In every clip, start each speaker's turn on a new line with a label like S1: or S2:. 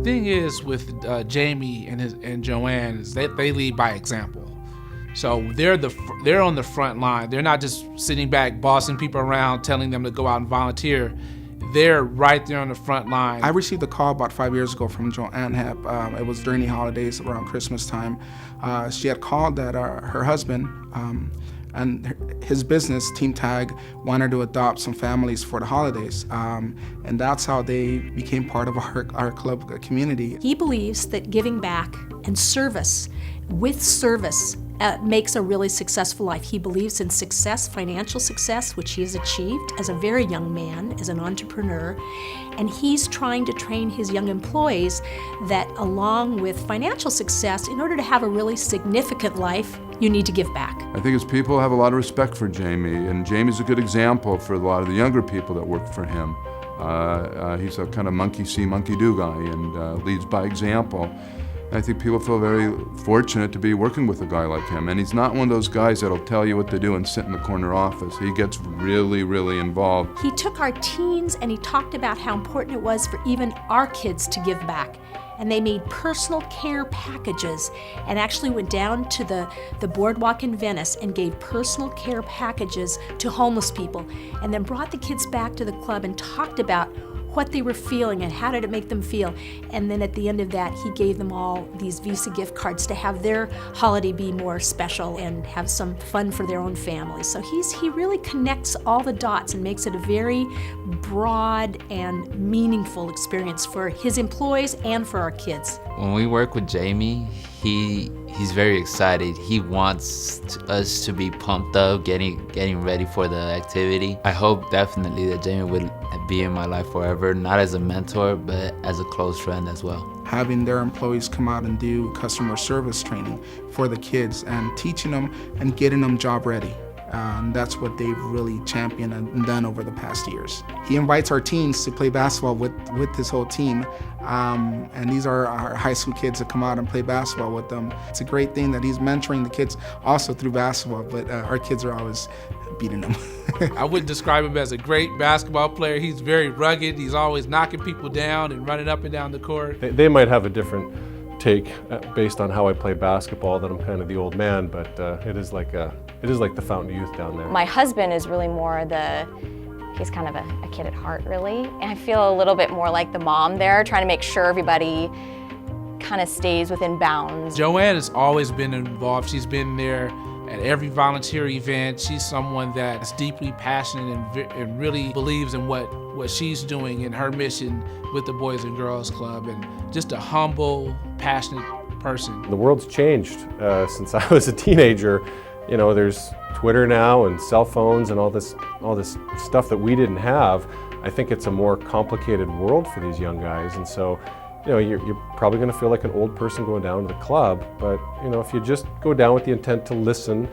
S1: Thing is with Jaime and JoAnne is they lead by example. So they're on the front line. They're not just sitting back, bossing people around, telling them to go out and volunteer. They're right there on the front line.
S2: I received a call about 5 years ago from JoAnne Hepp. It was during the holidays around Christmas time. She had called that her husband and his business, Team Tag, wanted to adopt some families for the holidays. And that's how they became part of our club community.
S3: He believes that giving back and service with service makes a really successful life. He believes in success, financial success, which he has achieved as a very young man, as an entrepreneur, and he's trying to train his young employees that along with financial success, in order to have a really significant life, you need to give back.
S4: I think his people have a lot of respect for Jaime, and Jamie's a good example for a lot of the younger people that work for him. He's a kind of monkey see, monkey do guy, and leads by example. I think people feel very fortunate to be working with a guy like him. And he's not one of those guys that'll tell you what to do and sit in the corner office. He gets really, really involved.
S3: He took our teens and he talked about how important it was for even our kids to give back. And they made personal care packages and actually went down to the boardwalk in Venice and gave personal care packages to homeless people, and then brought the kids back to the club and talked about what they were feeling and how did it make them feel. And then at the end of that, he gave them all these Visa gift cards to have their holiday be more special and have some fun for their own families. So he really connects all the dots and makes it a very broad and meaningful experience for his employees and for our kids.
S5: When we work with Jaime, he's very excited. He wants us to be pumped up, getting ready for the activity. I hope definitely that Jaime will be in my life forever, not as a mentor, but as a close friend as well.
S2: Having their employees come out and do customer service training for the kids and teaching them and getting them job ready. That's what they've really championed and done over the past years. He invites our teens to play basketball with his whole team. And these are our high school kids that come out and play basketball with them. It's a great thing that he's mentoring the kids also through basketball, but our kids are always beating them.
S1: I wouldn't describe him as a great basketball player. He's very rugged. He's always knocking people down and running up and down the court.
S6: They might have a different take based on how I play basketball, that I'm kind of the old man, but it is like the fountain of youth down there.
S7: My husband is really more he's kind of a kid at heart, really. And I feel a little bit more like the mom there, trying to make sure everybody kind of stays within bounds.
S1: JoAnne has always been involved. She's been there at every volunteer event. She's someone that's deeply passionate and really believes in what she's doing in her mission with the Boys and Girls Club, and just a humble, passionate person.
S6: The world's changed since I was a teenager. You know, there's Twitter now and cell phones and all this stuff that we didn't have. I think it's a more complicated world for these young guys, and so, you know, you're probably going to feel like an old person going down to the club, but, you know, if you just go down with the intent to listen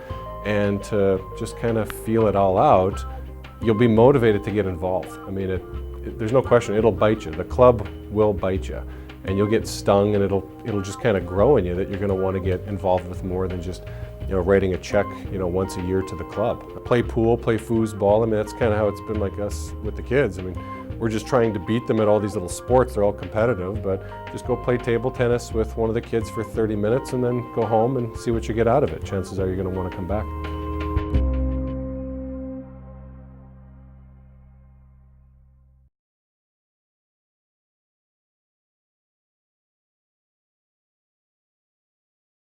S6: and to just kind of feel it all out, you'll be motivated to get involved. I mean, there's no question, it'll bite you. The club will bite you, and you'll get stung, and it'll just kind of grow in you that you're going to want to get involved with more than just, you know, writing a check, you know, once a year to the club. Play pool, play foosball. I mean, that's kind of how it's been like us with the kids. I mean, we're just trying to beat them at all these little sports. They're all competitive, but just go play table tennis with one of the kids for 30 minutes and then go home and see what you get out of it. Chances are you're going to want to come back.